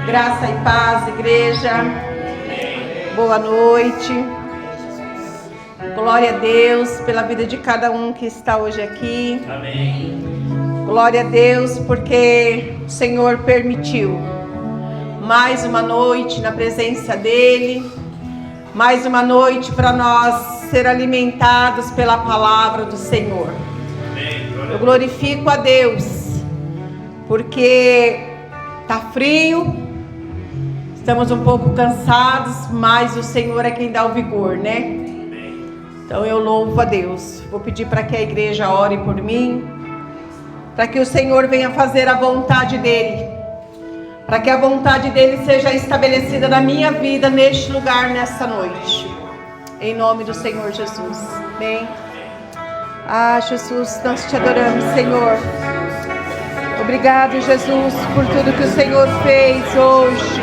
Graça e paz, igreja. Boa noite. Glória a Deus pela vida de cada um que está hoje aqui. Amém. Glória a Deus porque o Senhor permitiu mais uma noite na presença dEle, mais uma noite para nós ser alimentados pela palavra do Senhor. Eu glorifico a Deus porque está frio, estamos um pouco cansados, mas o Senhor é quem dá o vigor, né? Então eu louvo a Deus. Vou pedir para que a igreja ore por mim, para que o Senhor venha fazer a vontade dEle, para que a vontade dEle seja estabelecida na minha vida, neste lugar, nesta noite, em nome do Senhor Jesus. Amém. Ah, Jesus, nós te adoramos, Senhor. Obrigado, Jesus, por tudo que o Senhor fez hoje.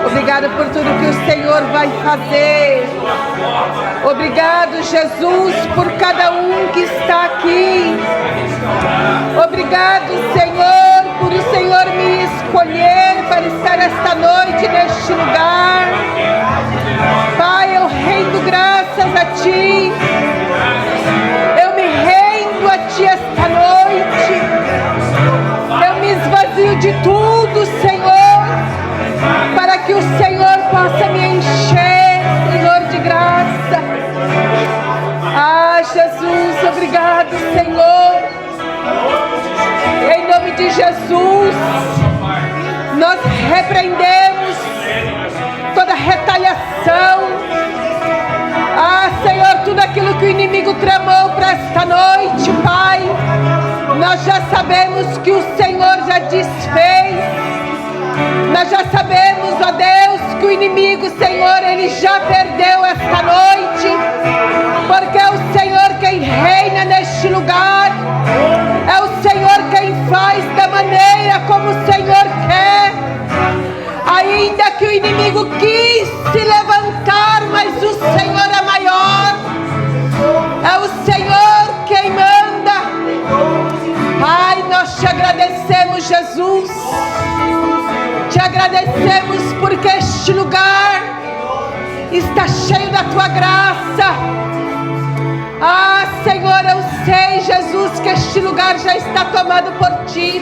Obrigado por tudo que o Senhor vai fazer. Obrigado, Jesus, por cada um que está aqui. Obrigado, Senhor, por o Senhor me escolher para estar esta noite neste lugar. Pai, eu rendo graças a Ti. Eu me rendo a Ti esta noite. Eu me esvazio de tudo, Senhor, para que o Senhor possa me encher, Senhor, de graça. Ah, Jesus, obrigado, Senhor. Em nome de Jesus, nós repreendemos toda retaliação. Ah, Senhor, tudo aquilo que o inimigo tramou para esta noite, Pai, nós já sabemos que o Senhor já desfez. Nós já sabemos, ó Deus, que o inimigo, Senhor, ele já perdeu esta noite, porque é o Senhor quem reina neste lugar, é o Senhor quem faz da maneira como o Senhor quer. Ainda que o inimigo quis se levantar, mas o Senhor é maior, é o Senhor quem manda. Pai, nós te agradecemos, Jesus. Te agradecemos porque este lugar está cheio da Tua graça. Ah, Senhor, eu sei, Jesus, que este lugar já está tomado por Ti.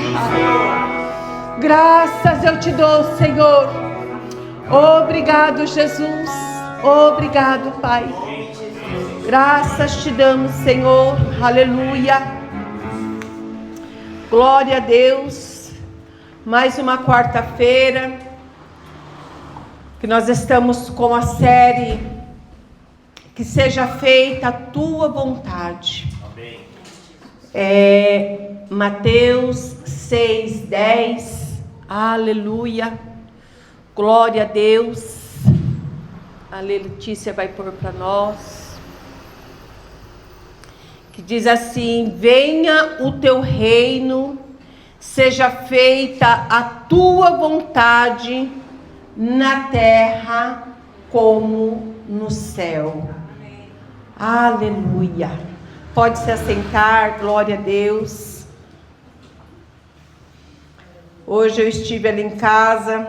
Graças eu Te dou, Senhor. Obrigado, Jesus. Obrigado, Pai. Graças Te damos, Senhor. Aleluia. Glória a Deus. Mais uma quarta-feira que nós estamos com a série Que Seja Feita a Tua Vontade. Amém. Mateus 6:10. Aleluia. Glória a Deus. A Letícia vai pôr para nós. Que diz assim: venha o teu reino, seja feita a tua vontade na terra como no céu. Amém. Aleluia. Pode se assentar, glória a Deus. Hoje eu estive ali em casa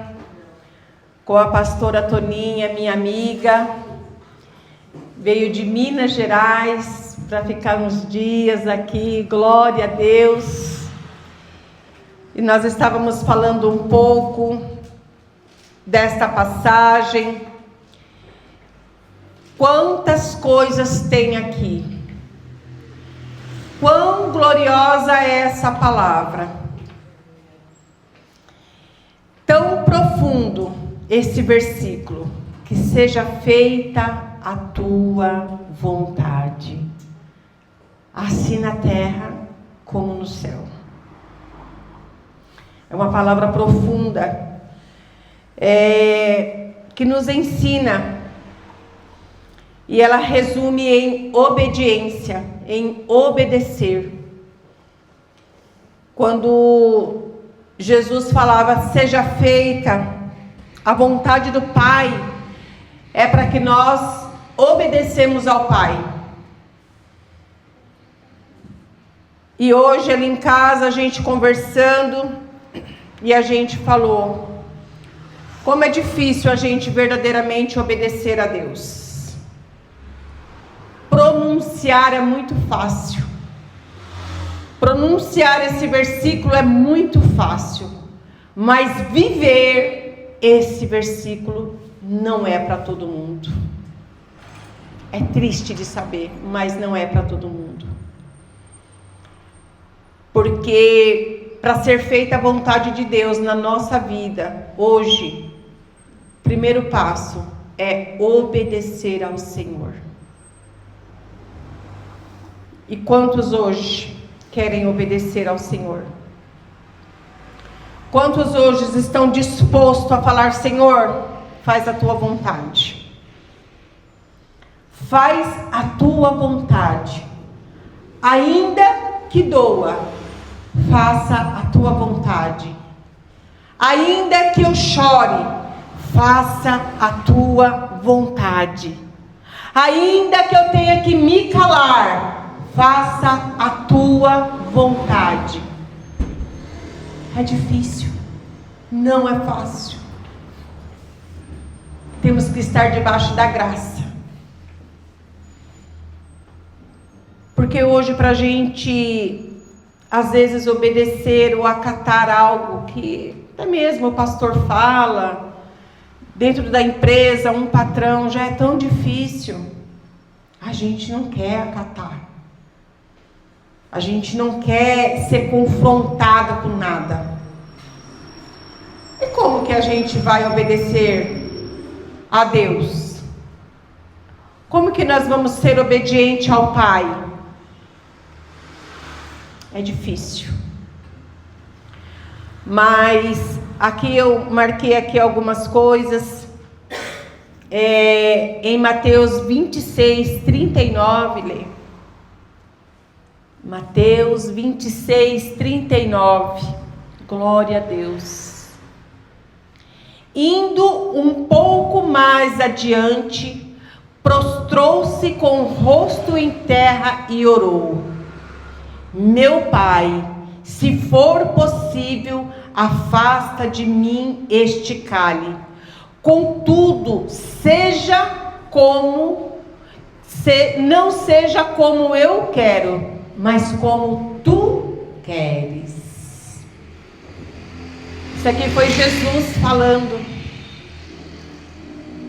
com a pastora Toninha, minha amiga. Veio de Minas Gerais para ficar uns dias aqui, glória a Deus. E nós estávamos falando um pouco desta passagem. Quantas coisas tem aqui. Quão gloriosa é essa palavra. Tão profundo esse versículo. Que seja feita a tua vontade, assim na terra como no céu. É uma palavra profunda, que nos ensina, e ela resume em obediência, em obedecer. Quando Jesus falava, seja feita a vontade do Pai, é para que nós obedecemos ao Pai. E hoje ali em casa, a gente conversando, e a gente falou, Como é difícil a gente verdadeiramente obedecer a Deus. Pronunciar é muito fácil. Pronunciar esse versículo é muito fácil. Mas viver esse versículo não é para todo mundo. É triste de saber, mas não é para todo mundo. Porque para ser feita a vontade de Deus na nossa vida, hoje, o primeiro passo é obedecer ao Senhor. E quantos hoje querem obedecer ao Senhor? Quantos hoje estão dispostos a falar: Senhor, faz a tua vontade. Faz a tua vontade. Ainda que doa, faça a tua vontade. Ainda que eu chore, faça a tua vontade. Ainda que eu tenha que me calar, faça a tua vontade. É difícil, não é fácil. Temos que estar debaixo da graça. Porque hoje, para a gente, às vezes, obedecer ou acatar algo que até mesmo o pastor fala, dentro da empresa, um patrão, já é tão difícil. A gente não quer acatar. A gente não quer ser confrontado com nada. E como que a gente vai obedecer a Deus? Como que nós vamos ser obedientes ao Pai? É difícil. Mas aqui eu marquei aqui algumas coisas. Em Mateus 26, 39, lê. Mateus 26, 39. Glória a Deus. Indo um pouco mais adiante, prostrou-se com o rosto em terra e orou: Meu Pai, se for possível, afasta de mim este cálice. Contudo, não seja como eu quero, mas como tu queres. Isso aqui foi Jesus falando,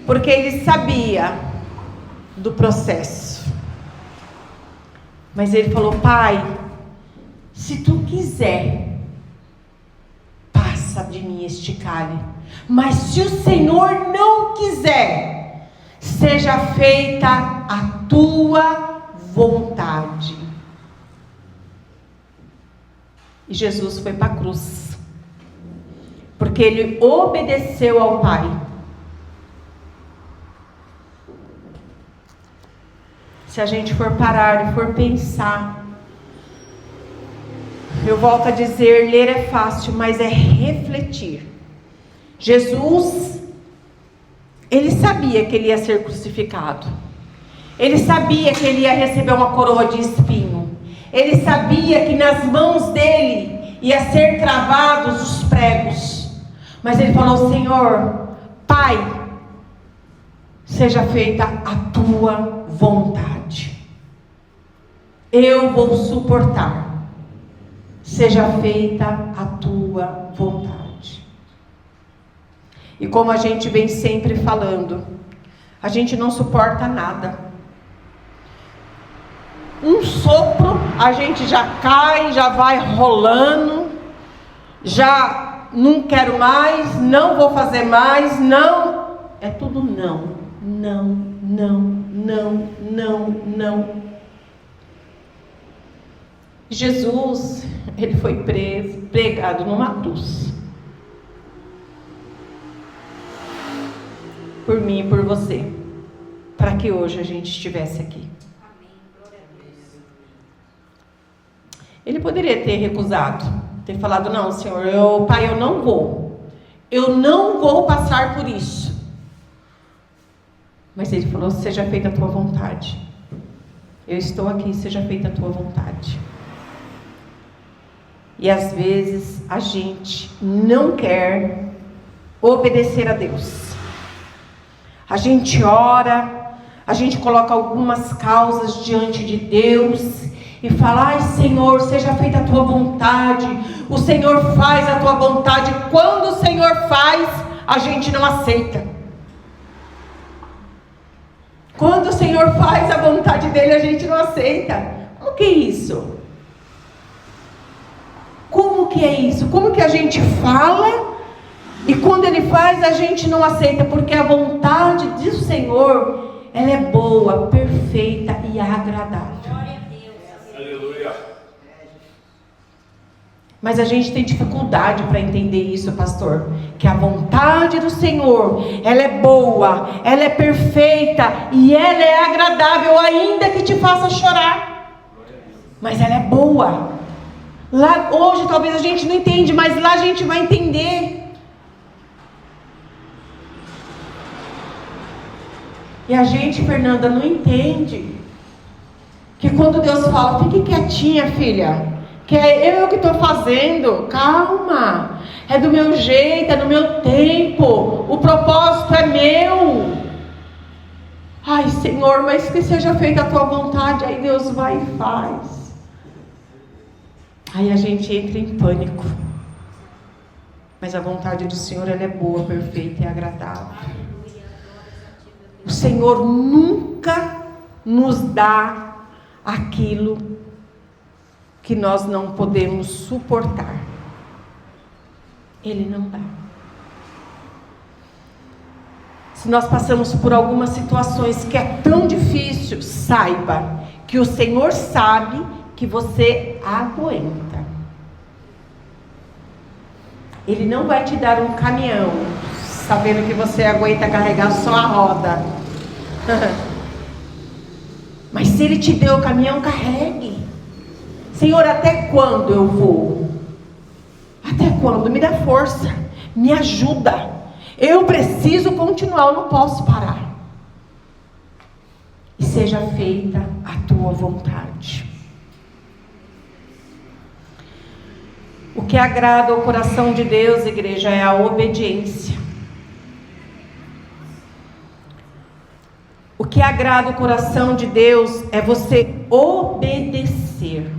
porque ele sabia do processo. Mas ele falou: Pai, se tu quiser, passa de mim este cálice. Mas se o Senhor não quiser, seja feita a tua vontade. E Jesus foi para a cruz, porque ele obedeceu ao Pai. Se a gente for parar e for pensar, eu volto a dizer, ler é fácil, mas é refletir. Jesus, ele sabia que ele ia ser crucificado. Ele sabia que ele ia receber uma coroa de espinho. Ele sabia que nas mãos dele ia ser cravados os pregos. Mas ele falou: Senhor, Pai, seja feita a tua vontade. Eu vou suportar. Seja feita a tua vontade. E como a gente vem sempre falando, a gente não suporta nada. Um sopro, a gente já cai, já vai rolando, já não quero mais, não vou fazer mais, não. É tudo não, não, não, não, não, não. Jesus, ele foi preso, pregado numa cruz. Por mim e por você, para que hoje a gente estivesse aqui. Ele poderia ter recusado, ter falado: não, Senhor, Pai, eu não vou passar por isso. Mas ele falou: seja feita a tua vontade. Eu estou aqui, seja feita a tua vontade. E às vezes a gente não quer obedecer a Deus. A gente ora, a gente coloca algumas causas diante de Deus e fala: ai Senhor, seja feita a tua vontade. O Senhor faz a tua vontade. Quando o Senhor faz, a gente não aceita. Quando o Senhor faz a vontade dele, a gente não aceita. Como que é isso? Como que é isso? Como que a gente fala e quando ele faz a gente não aceita? Porque a vontade do Senhor, ela é boa, perfeita e agradável. Glória a Deus. Aleluia. Mas a gente tem dificuldade para entender isso, pastor. Que a vontade do Senhor, ela é boa, ela é perfeita e ela é agradável, ainda que te faça chorar. Mas ela é boa. Lá hoje talvez a gente não entende, mas lá a gente vai entender. E a gente, Fernanda, não entende que quando Deus fala: fique quietinha, filha, que é eu que estou fazendo. Calma, é do meu jeito, é no meu tempo, o propósito é meu. Ai Senhor, mas que seja feita a tua vontade. Aí Deus vai e faz. Aí a gente entra em pânico. Mas a vontade do Senhor, ela é boa, perfeita e agradável. O Senhor nunca nos dá aquilo que nós não podemos suportar. Ele não dá. Se nós passamos por algumas situações que é tão difícil, saiba que o Senhor sabe que você aguenta. Ele não vai te dar um caminhão sabendo que você aguenta carregar só a roda. Mas se Ele te deu o caminhão, carregue. Senhor, até quando eu vou? Até quando? Me dá força, me ajuda. Eu preciso continuar, eu não posso parar. E seja feita a tua vontade. O que agrada ao coração de Deus, igreja, é a obediência. O que agrada o coração de Deus é você obedecer.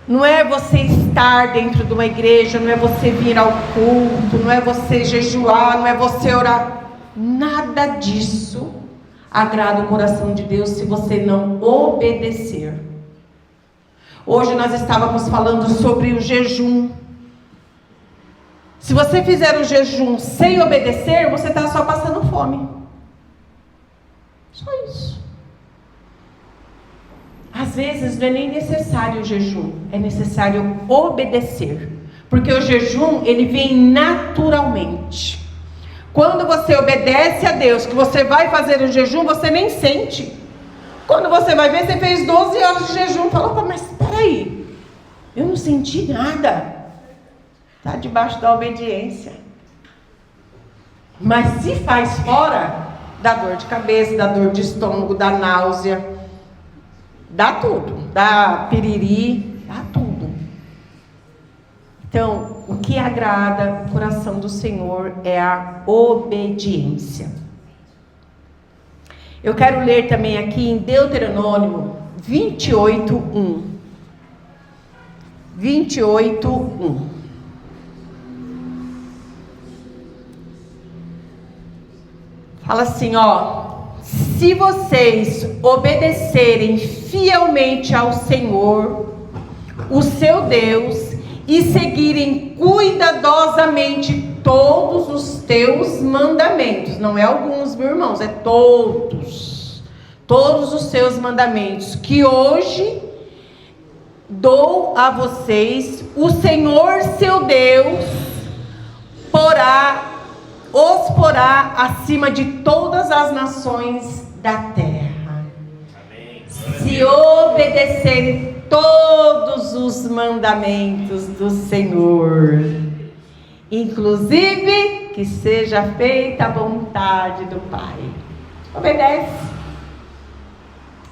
Não é você estar dentro de uma igreja, não é você vir ao culto, não é você jejuar, não é você orar. Nada disso agrada o coração de Deus se você não obedecer. Hoje nós estávamos falando sobre o jejum. Se você fizer o jejum sem obedecer, você está só passando fome. Só isso. Às vezes não é nem necessário o jejum, é necessário obedecer. Porque o jejum, ele vem naturalmente. Quando você obedece a Deus, que você vai fazer o jejum, você nem sente. Quando você vai ver, você fez 12 horas de jejum. Fala: mas peraí, eu não senti nada. Está debaixo da obediência. Mas se faz fora, dá dor de cabeça, dá dor de estômago, dá náusea, dá tudo, dá piriri, dá tudo. Então, o que agrada o coração do Senhor é a obediência. Eu quero ler também aqui em Deuteronômio 28:1. 28:1. Fala assim, ó: se vocês obedecerem fielmente ao Senhor, o seu Deus, e seguirem cuidadosamente todos os teus mandamentos, não é alguns, meus irmãos, é todos os seus mandamentos, que hoje dou a vocês, o Senhor seu Deus os porá acima de todas as nações da terra. Amém. Se obedecerem todos os mandamentos do Senhor, inclusive que seja feita a vontade do Pai. Obedece,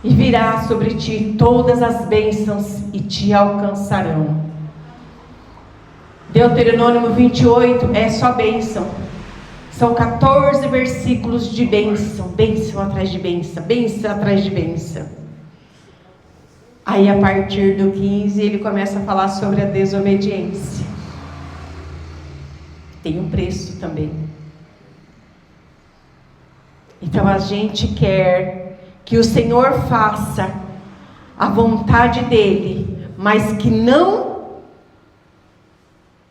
e virá sobre ti todas as bênçãos e te alcançarão. Deuteronômio 28 é só bênção. São 14 versículos de bênção, bênção atrás de bênção, bênção atrás de bênção. Aí a partir do 15 ele começa a falar sobre a desobediência. Tem um preço também. Então a gente quer que o Senhor faça a vontade dele, mas que não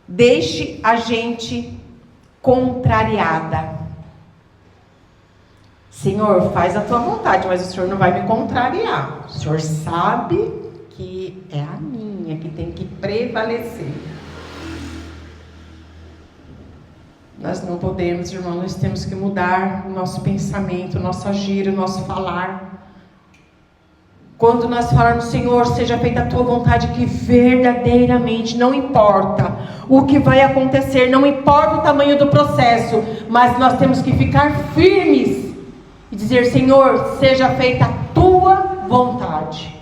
deixe a gente contrariada. Senhor, faz a tua vontade, mas o Senhor não vai me contrariar. O Senhor sabe que é a minha que tem que prevalecer. Nós não podemos, irmão, nós temos que mudar o nosso pensamento, o nosso agir, o nosso falar. Quando nós falarmos, Senhor, seja feita a tua vontade, que verdadeiramente, não importa o que vai acontecer, não importa o tamanho do processo, mas nós temos que ficar firmes e dizer, Senhor, seja feita a tua vontade.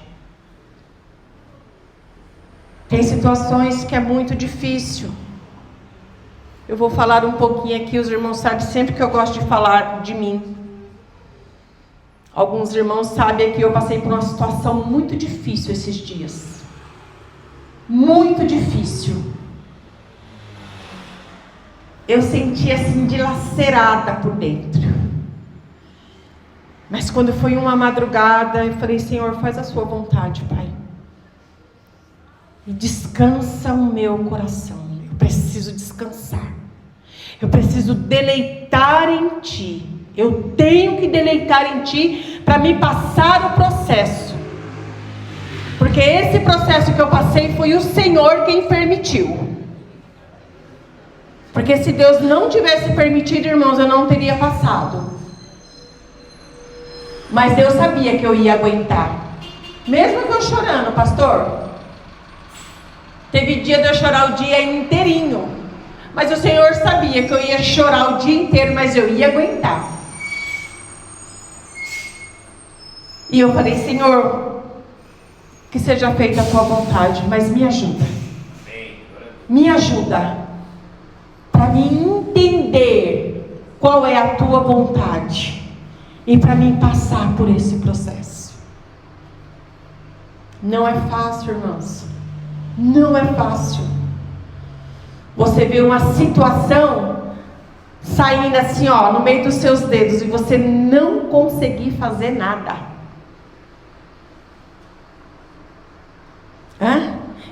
Tem situações que é muito difícil. Eu vou falar um pouquinho aqui, os irmãos sabem sempre que eu gosto de falar de mim. Alguns irmãos sabem que eu passei por uma situação muito difícil esses dias. Muito difícil. Eu senti assim dilacerada por dentro. Mas quando foi uma madrugada, eu falei, Senhor, faz a sua vontade, Pai. E descansa o meu coração. Eu preciso descansar. Eu preciso deleitar em Ti. Eu tenho que deleitar em Ti para me passar o processo. Porque esse processo que eu passei foi o Senhor quem permitiu. Porque se Deus não tivesse permitido, irmãos, eu não teria passado. Mas Deus sabia que eu ia aguentar. Mesmo que eu chorando, pastor. Teve dia de eu chorar o dia inteirinho. Mas o Senhor sabia que eu ia chorar o dia inteiro, mas eu ia aguentar. E eu falei, Senhor, que seja feita a tua vontade, mas me ajuda. Me ajuda para mim entender qual é a tua vontade e para mim passar por esse processo. Não é fácil, irmãos. Não é fácil. Você vê uma situação saindo assim, ó, no meio dos seus dedos e você não conseguir fazer nada.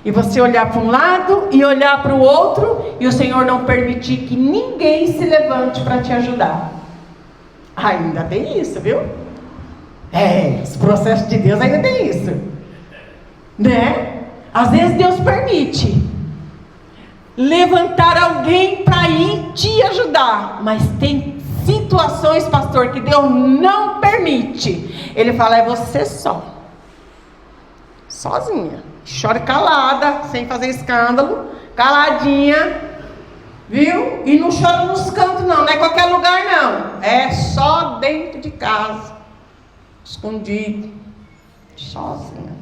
E você olhar para um lado e olhar para o outro e o Senhor não permitir que ninguém se levante para te ajudar. Ainda tem isso, viu? Esse processo de Deus ainda tem isso, né? Às vezes Deus permite levantar alguém para ir te ajudar, mas tem situações, pastor, que Deus não permite. Ele fala, é você sozinha. Chora calada, sem fazer escândalo, caladinha, viu? E não chora nos cantos não é qualquer lugar não. É só dentro de casa, escondido, sozinha.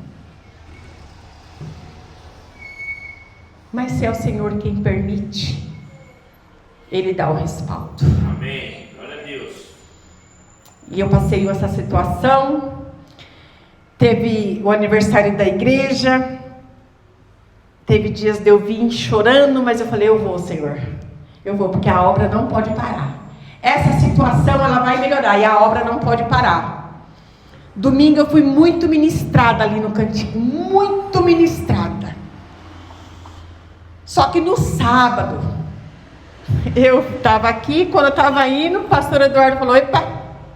Mas se é o Senhor quem permite, Ele dá o respaldo. Amém. Glória a Deus. E eu passei essa situação. Teve o aniversário da igreja. Teve dias de eu vir chorando, mas eu falei, eu vou, Senhor. Eu vou, porque a obra não pode parar. Essa situação, ela vai melhorar e a obra não pode parar. Domingo eu fui muito ministrada ali no cantinho. Muito ministrada. Só que no sábado, eu estava aqui, quando eu estava indo, o pastor Eduardo falou, epa,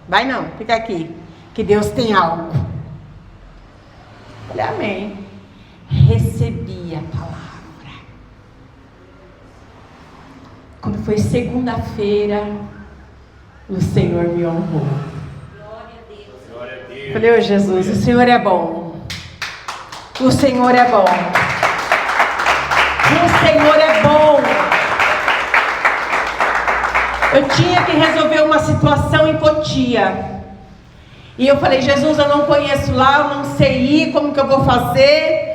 vai não, fica aqui, que Deus tem algo. Falei, amém. Recebi a palavra. Quando foi segunda-feira, o Senhor me honrou. Glória a Deus. Falei, ô Jesus, o Senhor é bom. O Senhor é bom. O Senhor é bom. Eu tinha que resolver uma situação em Cotia. E eu falei, Jesus, eu não conheço lá, eu não sei ir, como que eu vou fazer?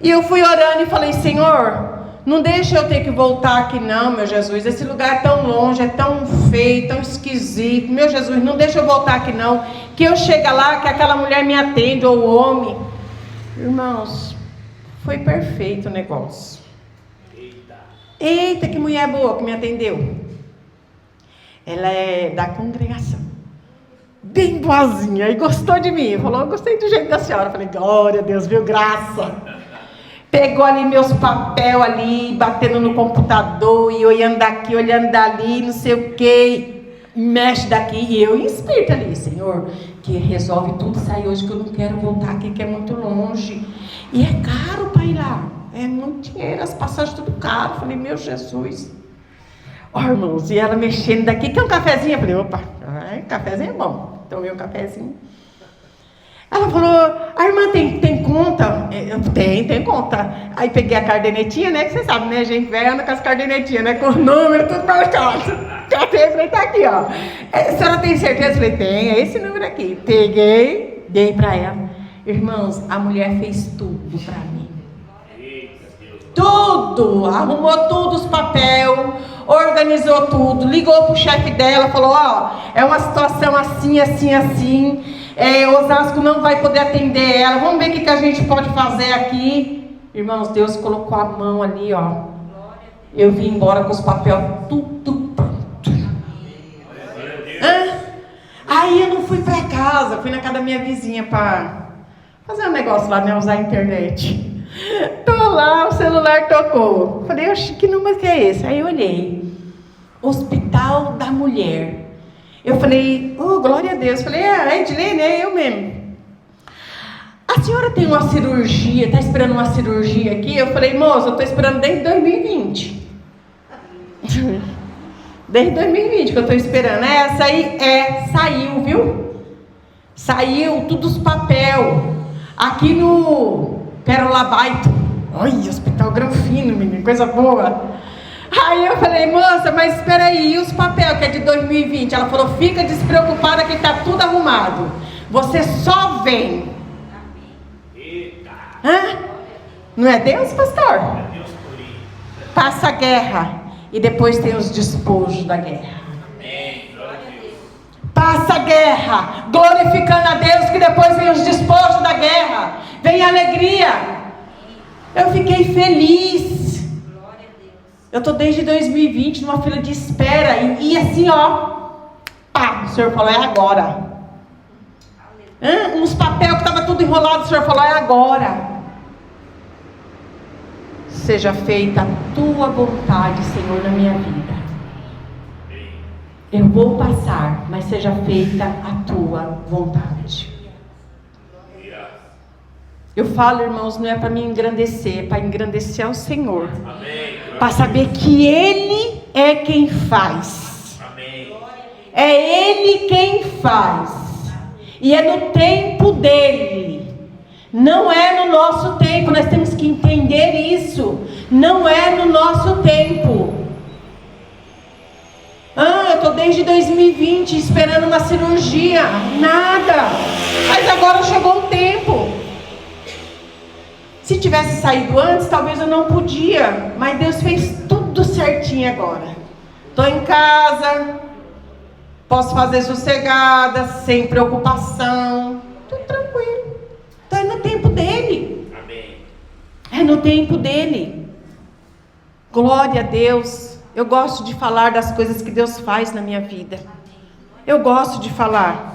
E eu fui orando e falei, Senhor, Não deixa eu ter que voltar aqui não, meu Jesus. Esse lugar é tão longe, é tão feio, tão esquisito. Meu Jesus, não deixa eu voltar aqui não. Que eu chego lá, que aquela mulher me atende, ou o homem. Irmãos, foi perfeito o negócio. Eita, que mulher boa que me atendeu. Ela é da congregação. Bem boazinha. E gostou de mim. Falou, eu gostei do jeito da senhora. Falei, glória a Deus, viu, graça. Pegou ali meus papel ali, batendo no computador, e olhando daqui, olhando dali, não sei o que, mexe daqui, e eu em espírito ali, Senhor, que resolve tudo sair hoje, que eu não quero voltar aqui, que é muito longe, e é caro para ir lá, é muito dinheiro, as passagens tudo caro. Falei, meu Jesus, ó, irmãos, e ela mexendo daqui, quer um cafezinho? Eu falei, opa, cafezinho é bom, tomei um cafezinho. Ela falou, a irmã tem conta? Eu, tem conta. Aí peguei a cardenetinha, né, que você sabe, né, gente velha anda com as cardenetinhas, né, com o número, tudo marcado. Catei, falei, tá aqui, ó. A senhora tem certeza? Eu falei, tem, é esse número aqui. Peguei, dei pra ela. Irmãos, a mulher fez tudo pra mim. Tudo, arrumou tudo, os papéis, organizou tudo, ligou pro chefe dela, falou, ó, é uma situação assim, assim, assim. Osasco não vai poder atender ela. Vamos ver o que a gente pode fazer aqui. Irmãos, Deus colocou a mão ali, ó. Eu vim embora com os papéis tudo pronto. Aí eu não fui para casa, fui na casa da minha vizinha para fazer um negócio lá, né? Usar a internet. Tô lá, o celular tocou. Falei, oxe, que número que é esse? Aí eu olhei. Hospital da Mulher. Eu falei, oh, glória a Deus. Falei, é Edilene, é eu mesmo. A senhora tem uma cirurgia, está esperando uma cirurgia aqui? Eu falei, moça, eu estou esperando desde 2020. Desde 2020 que eu estou esperando. Essa aí saiu, viu? Saiu tudo os papel. Aqui no Pérola Baito. Olha, Hospital Granfino, menino, coisa boa. Aí eu falei, moça, mas espera aí, e os papéis que é de 2020? Ela falou, fica despreocupada que está tudo arrumado. Você só vem. Não é Deus, pastor? Passa a guerra e depois tem os despojos da guerra. Passa a guerra, glorificando a Deus, que depois vem os despojos da guerra. Vem a alegria. Eu fiquei feliz. Eu estou desde 2020 numa fila de espera. E assim, ó. Pá, o Senhor falou, é agora. Uns papéis que estava tudo enrolado, o Senhor falou, é agora. Seja feita a tua vontade, Senhor, na minha vida. Eu vou passar, mas seja feita a tua vontade. Eu falo, irmãos, não é para me engrandecer, é para engrandecer ao Senhor. Para saber que Ele é quem faz. É Ele quem faz. E é no tempo dEle. Não é no nosso tempo. Nós temos que entender isso. Não é no nosso tempo. Eu estou desde 2020 esperando uma cirurgia. Nada. Mas agora chegou o tempo. Se tivesse saído antes, talvez eu não podia. Mas Deus fez tudo certinho agora. Estou em casa. Posso fazer sossegada, sem preocupação. Tudo tranquilo. Então é no tempo dEle. Amém. É no tempo dEle. Glória a Deus. Eu gosto de falar das coisas que Deus faz na minha vida. Eu gosto de falar.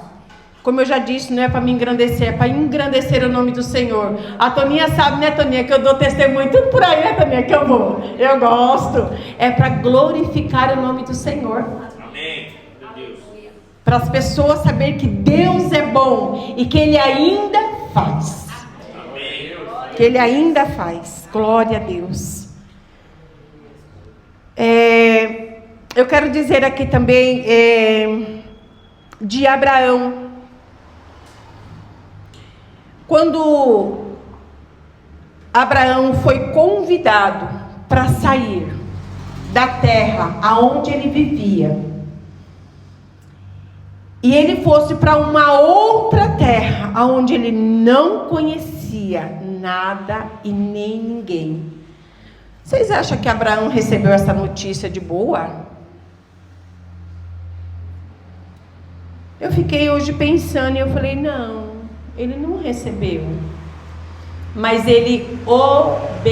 Como eu já disse, não é para me engrandecer, é para engrandecer o nome do Senhor. A Toninha sabe, né, Toninha, que eu dou testemunho tudo por aí, né, Toninha, que eu vou. Eu gosto. É para glorificar o nome do Senhor. Amém. Para as pessoas saberem que Deus é bom e que Ele ainda faz. Amém. Que Ele ainda faz. Glória a Deus. Eu quero dizer aqui também de Abraão. Quando Abraão foi convidado para sair da terra aonde ele vivia, e ele fosse para uma outra terra aonde ele não conhecia nada e nem ninguém. Vocês acham que Abraão recebeu essa notícia de boa? Eu fiquei hoje pensando e eu falei, não, ele não recebeu. Mas ele obedeceu.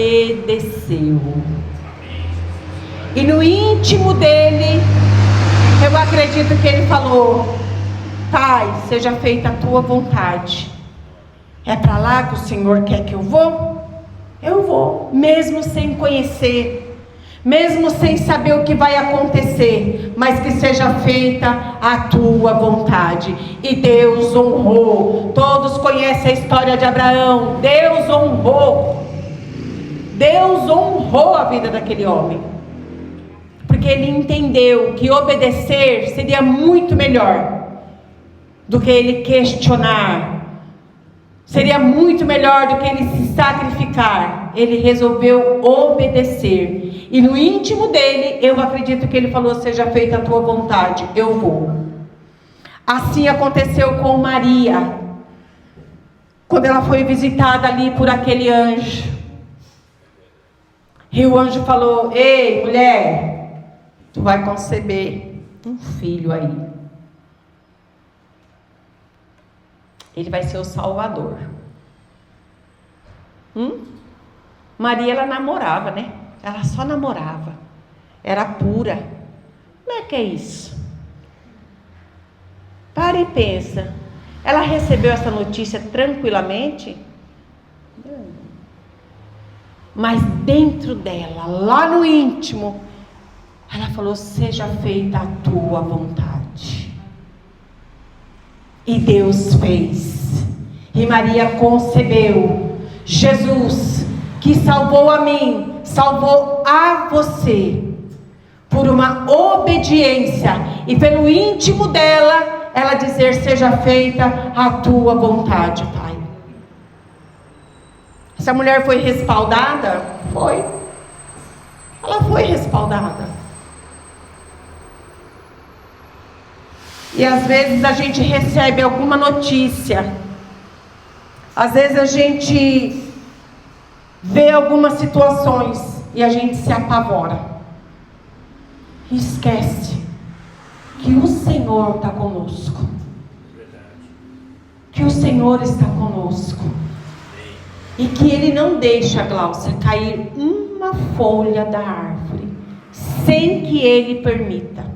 E no íntimo dele, eu acredito que ele falou, Pai, seja feita a tua vontade. É para lá que o Senhor quer que eu vou? Eu vou, mesmo sem conhecer, mesmo sem saber o que vai acontecer, mas que seja feita a tua vontade. E Deus honrou. Todos conhecem a história de Abraão. Deus honrou a vida daquele homem, porque ele entendeu que obedecer seria muito melhor do que ele questionar. Seria muito melhor do que ele se sacrificar. Ele resolveu obedecer. E no íntimo dele, eu acredito que ele falou, seja feita a tua vontade, eu vou. Assim aconteceu com Maria, quando ela foi visitada ali por aquele anjo. E o anjo falou, ei, mulher, tu vai conceber um filho aí. Ele vai ser o Salvador. Maria, ela namorava, né? Ela só namorava. Era pura. Como é que é isso? Para e pensa. Ela recebeu essa notícia tranquilamente? Não. Mas dentro dela, lá no íntimo, ela falou, seja feita a tua vontade. E Deus fez. E Maria concebeu Jesus, que salvou a mim, salvou a você, por uma obediência. E pelo íntimo dela, ela dizer, seja feita a tua vontade, Pai. Essa mulher foi respaldada? Foi. Ela foi respaldada. E às vezes a gente recebe alguma notícia, às vezes a gente vê algumas situações e a gente se apavora e esquece que o Senhor está conosco, que o Senhor está conosco e que Ele não deixa, Gláucia, cair uma folha da árvore sem que Ele permita.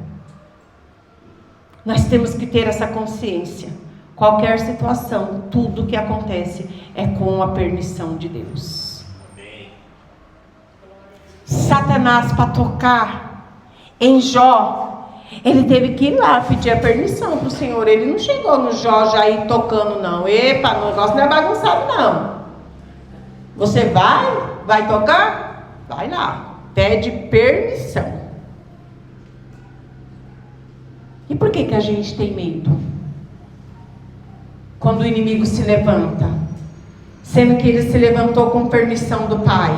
Nós temos que ter essa consciência. Qualquer situação, tudo que acontece é com a permissão de Deus. Amém. Satanás, para tocar em Jó, ele teve que ir lá pedir a permissão para o Senhor. Ele não chegou no Jó já ir tocando, não. Epa, o negócio não é bagunçado, não. Você vai tocar? Vai lá, pede permissão. E por que a gente tem medo? Quando o inimigo se levanta, sendo que ele se levantou com permissão do Pai.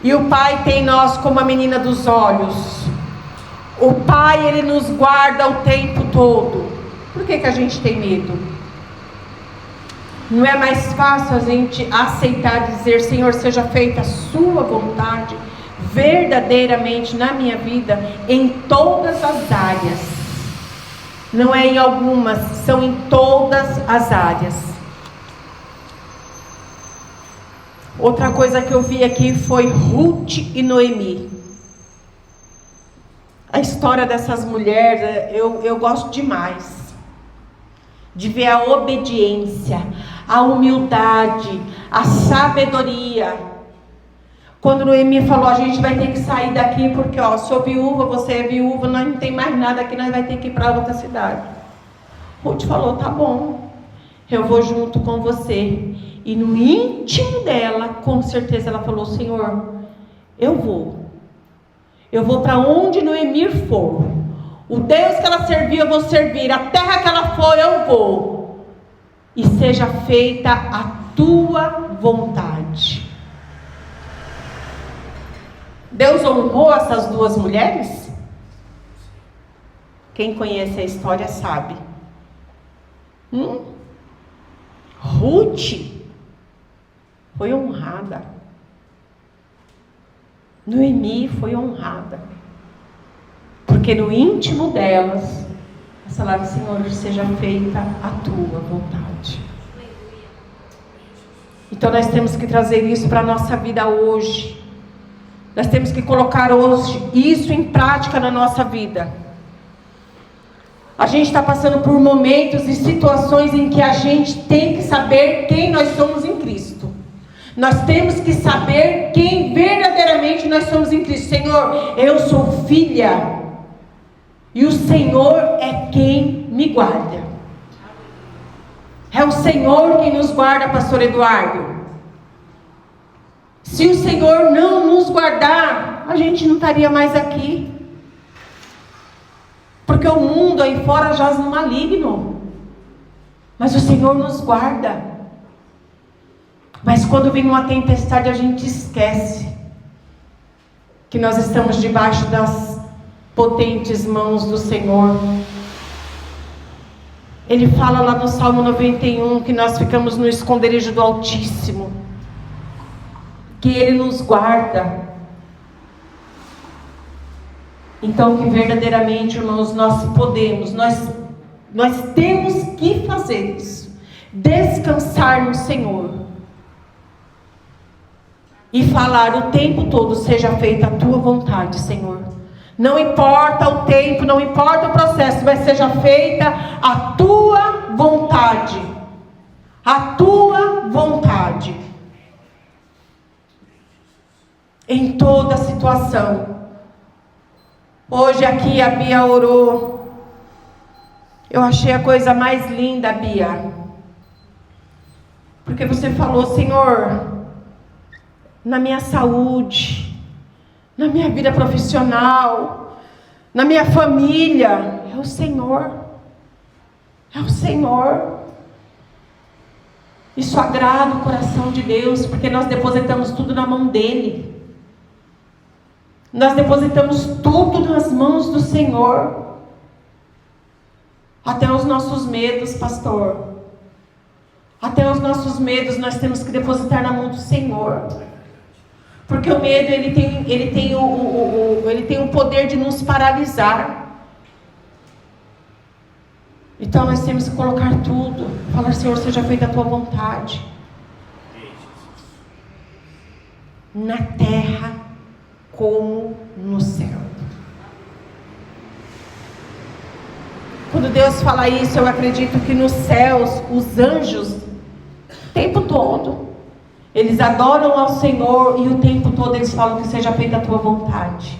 E o Pai tem nós como a menina dos olhos. O Pai, Ele nos guarda o tempo todo. Por que a gente tem medo? Não é mais fácil a gente aceitar e dizer, Senhor, seja feita a sua vontade verdadeiramente na minha vida, em todas as áreas. Não é em algumas, são em todas as áreas. Outra coisa que eu vi aqui foi Ruth e Noemi. A história dessas mulheres, eu gosto demais de ver a obediência, a humildade, a sabedoria. Quando Noemi falou, a gente vai ter que sair daqui porque, sou viúva, você é viúva, nós não tem mais nada aqui, nós vai ter que ir para outra cidade. Ruth falou, tá bom, eu vou junto com você. E no íntimo dela, com certeza ela falou, Senhor, eu vou para onde Noemi for. O Deus que ela servia, eu vou servir. A terra que ela for, eu vou. E seja feita a tua vontade. Deus honrou essas duas mulheres? Quem conhece a história sabe. Ruth foi honrada. Noemi foi honrada, porque no íntimo delas, elas falaram: Senhor, seja feita a tua vontade. Então nós temos que trazer isso para a nossa vida hoje. Nós temos que colocar hoje isso em prática na nossa vida. A gente está passando por momentos e situações em que a gente tem que saber quem nós somos em Cristo. Nós temos que saber quem verdadeiramente nós somos em Cristo. Senhor, eu sou filha, e o Senhor é quem me guarda. É o Senhor quem nos guarda, pastor Eduardo. Se o Senhor não nos guardar, a gente não estaria mais aqui. Porque o mundo aí fora jaz no maligno, mas o Senhor nos guarda. Mas quando vem uma tempestade, a gente esquece que nós estamos debaixo das potentes mãos do Senhor. Ele fala lá no Salmo 91 que nós ficamos no esconderijo do Altíssimo, que Ele nos guarda. Então, que verdadeiramente, irmãos, nós podemos, nós temos que fazer isso, descansar no Senhor e falar o tempo todo: seja feita a tua vontade, Senhor. Não importa o tempo, não importa o processo, mas seja feita a tua vontade. A tua vontade. Em toda situação. Hoje aqui a Bia orou. Eu achei a coisa mais linda, Bia. Porque você falou: Senhor, na minha saúde, na minha vida profissional, na minha família, é o Senhor. É o Senhor. Isso agrada o coração de Deus, porque nós depositamos tudo na mão dEle. Nós depositamos tudo nas mãos do Senhor. Até os nossos medos, pastor. Até os nossos medos nós temos que depositar na mão do Senhor. Porque o medo, ele tem o poder de nos paralisar. Então nós temos que colocar tudo. Falar: Senhor, seja feita a tua vontade. Na terra como no céu. Quando Deus fala isso, eu acredito que nos céus, os anjos, o tempo todo, eles adoram ao Senhor, e o tempo todo eles falam: que seja feita a tua vontade.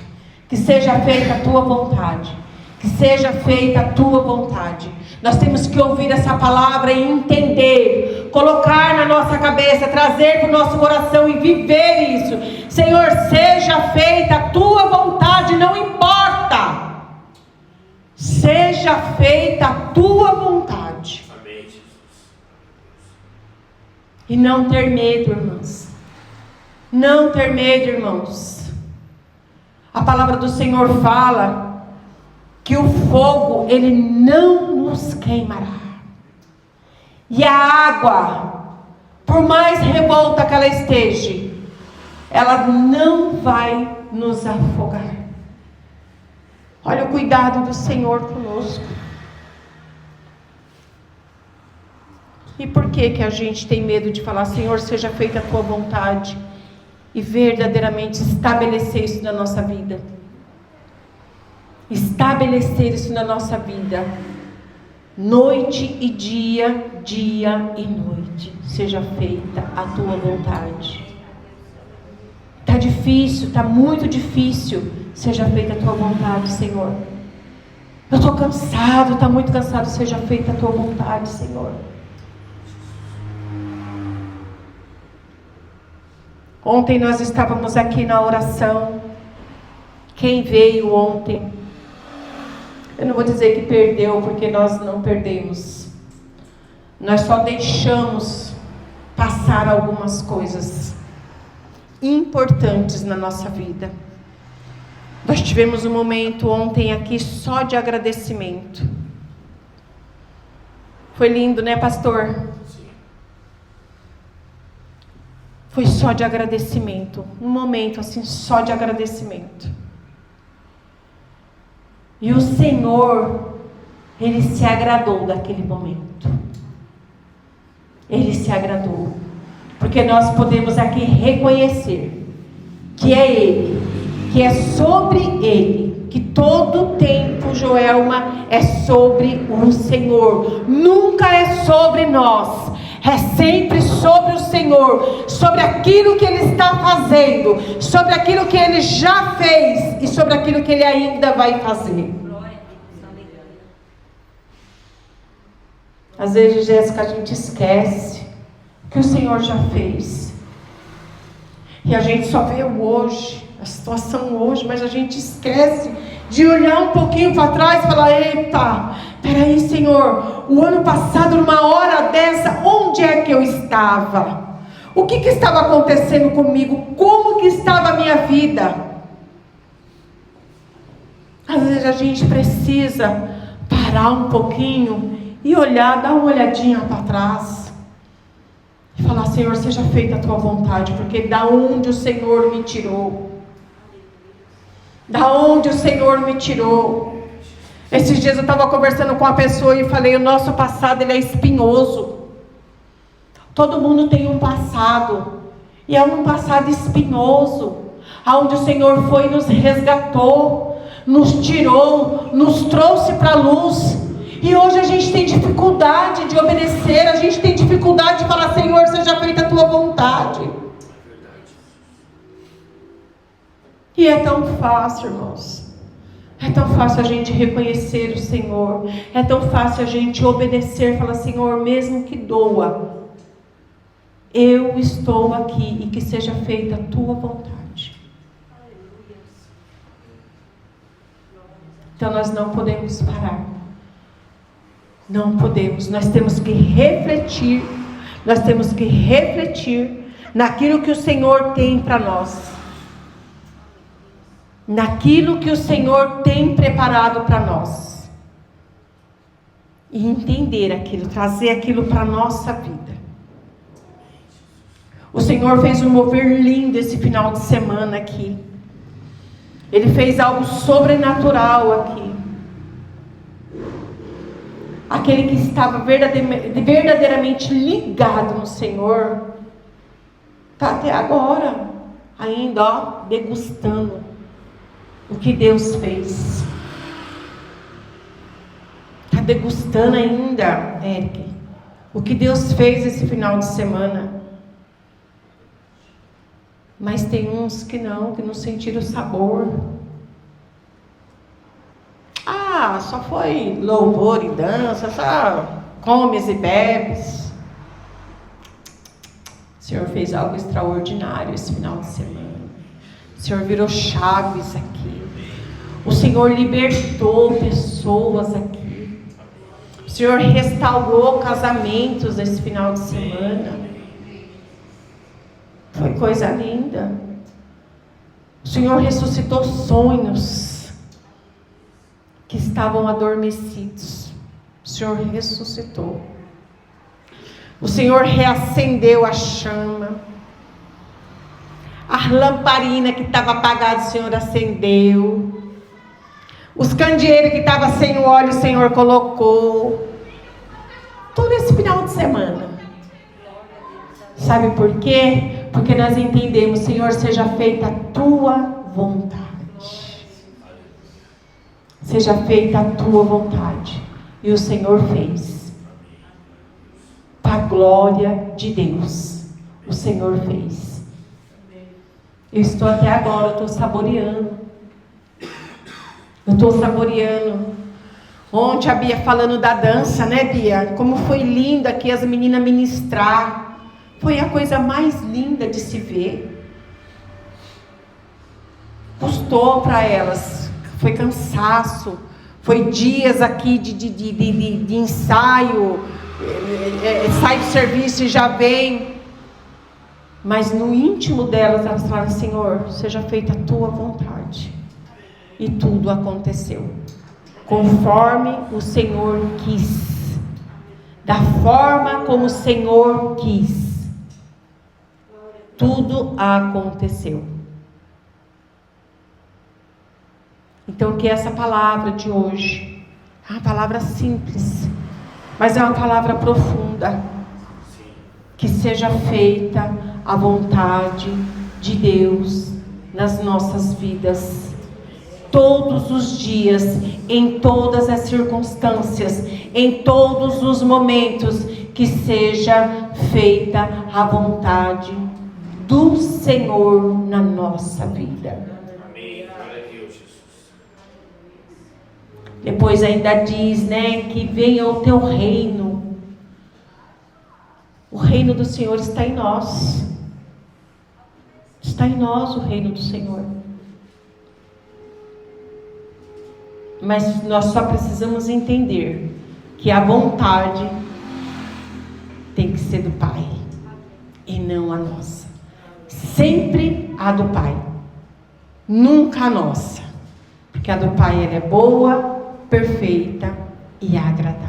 Que seja feita a tua vontade. Que seja feita a tua vontade. Nós temos que ouvir essa palavra e entender, colocar na nossa cabeça, trazer para o nosso coração e viver isso. Senhor, seja feita a tua vontade, não importa. Seja feita a tua vontade. Amém, Jesus. E não ter medo, irmãos. Não ter medo, irmãos. A palavra do Senhor fala que o fogo, ele não nos queimará. E a água, por mais revolta que ela esteja, ela não vai nos afogar. Olha o cuidado do Senhor conosco. E por que a gente tem medo de falar: Senhor, seja feita a tua vontade, e verdadeiramente estabelecer isso na nossa vida? Estabelecer isso na nossa vida, noite e dia, dia e noite, seja feita a tua vontade. Está difícil, está muito difícil, seja feita a tua vontade, Senhor. Eu estou cansado, está muito cansado, seja feita a tua vontade, Senhor. Ontem nós estávamos aqui na oração. Quem veio ontem, eu não vou dizer que perdeu, porque nós não perdemos. Nós só deixamos passar algumas coisas importantes na nossa vida. Nós tivemos um momento ontem aqui só de agradecimento. Foi lindo, né, pastor? foi só de agradecimento. Um momento assim, só de agradecimento. E o Senhor, Ele se agradou daquele momento. Ele se agradou. Porque nós podemos aqui reconhecer que é Ele, que é sobre Ele, que todo tempo, Joelma, é sobre o Senhor. Nunca é sobre nós. É sempre sobre o Senhor, sobre aquilo que Ele está fazendo, sobre aquilo que Ele já fez e sobre aquilo que Ele ainda vai fazer. Às vezes, Jéssica, a gente esquece que o Senhor já fez. E a gente só vê o hoje, a situação hoje, mas a gente esquece de olhar um pouquinho para trás e falar: eita, peraí, Senhor, o ano passado, numa hora dessa, onde é que eu estava? O que estava acontecendo comigo? Como que estava a minha vida? Às vezes a gente precisa parar um pouquinho e olhar, dar uma olhadinha para trás e falar: Senhor, seja feita a tua vontade, porque da onde o Senhor me tirou, da onde o Senhor me tirou. Esses dias eu estava conversando com uma pessoa e falei: o nosso passado, ele é espinhoso. Todo mundo tem um passado, e é um passado espinhoso, aonde o Senhor foi e nos resgatou, nos tirou, nos trouxe para a luz. E hoje a gente tem dificuldade de obedecer, a gente tem dificuldade de falar: Senhor, seja feita a tua vontade. E é tão fácil, irmãos. É tão fácil a gente reconhecer o Senhor. É tão fácil a gente obedecer, falar: Senhor, mesmo que doa, eu estou aqui e que seja feita a tua vontade. Então nós não podemos parar. Não podemos. Nós temos que refletir. Nós temos que refletir naquilo que o Senhor tem para nós. Naquilo que o Senhor tem preparado para nós. E entender aquilo, trazer aquilo para a nossa vida. O Senhor fez um mover lindo esse final de semana aqui. Ele fez algo sobrenatural aqui. Aquele que estava verdadeiramente ligado no Senhor, está até agora, ainda, ó, degustando o que Deus fez. Está degustando ainda, Eric, o que Deus fez esse final de semana. Mas tem uns que não sentiram o sabor. Ah, só foi louvor e dança, só comes e bebes. O Senhor fez algo extraordinário esse final de semana. O Senhor virou chaves aqui. O Senhor libertou pessoas aqui. O Senhor restaurou casamentos esse final de semana. Foi coisa linda. O Senhor ressuscitou sonhos que estavam adormecidos. O Senhor ressuscitou. O Senhor reacendeu a chama. A lamparina que estava apagada, o Senhor acendeu. Os candeeiros que estavam sem o óleo, o Senhor colocou. Todo esse final de semana. Sabe por quê? Porque nós entendemos: Senhor, seja feita a tua vontade. Seja feita a tua vontade. E o Senhor fez. Para a glória de Deus. O Senhor fez. Eu estou até agora, eu estou saboreando. Eu estou saboreando. Ontem a Bia falando da dança, né, Bia? Como foi lindo aqui as meninas ministrar. Foi a coisa mais linda de se ver. Custou para elas. Foi cansaço. Foi dias aqui de ensaio. Sai do serviço e já vem. Mas no íntimo delas, elas falaram: Senhor, seja feita a tua vontade. E tudo aconteceu conforme o Senhor quis, da forma como o Senhor quis. tudo aconteceu. Então que essa palavra de hoje é uma palavra simples, mas é uma palavra profunda. Que seja feita a vontade de Deus nas nossas vidas, todos os dias, em todas as circunstâncias, em todos os momentos, que seja feita a vontade do Senhor na nossa vida. Amém. Glória a Deus, Jesus. Depois ainda diz, que venha o teu reino. O reino do Senhor está em nós. Está em nós o reino do Senhor. Mas nós só precisamos entender que a vontade tem que ser do Pai e não a nossa. Sempre a do Pai, nunca a nossa, porque a do Pai ela é boa, perfeita e agradável.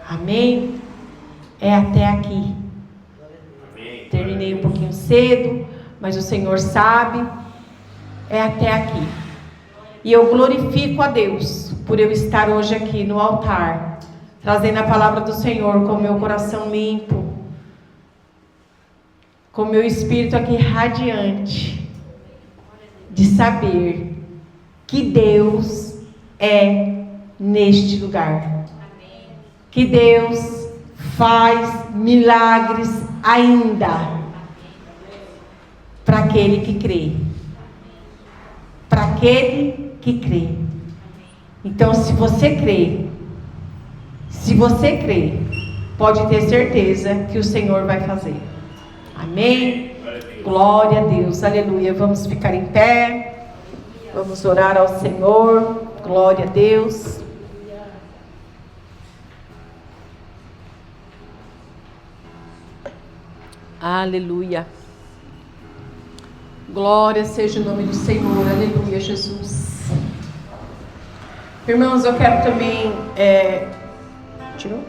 Amém? É até aqui. Amém. Terminei um pouquinho cedo, mas o Senhor sabe, é até aqui. E eu glorifico a Deus por eu estar hoje aqui no altar, trazendo a palavra do Senhor com meu coração limpo, com meu espírito aqui radiante, de saber que Deus é neste lugar. Que Deus faz milagres ainda para aquele que crê. Para aquele que crê. Então, se você crê, pode ter certeza que o Senhor vai fazer. Amém? Glória a Deus, aleluia. Vamos ficar em pé, vamos orar ao Senhor. Glória a Deus. Aleluia. Glória seja o nome do Senhor. Aleluia, Jesus. Irmãos, eu quero também... Tirou?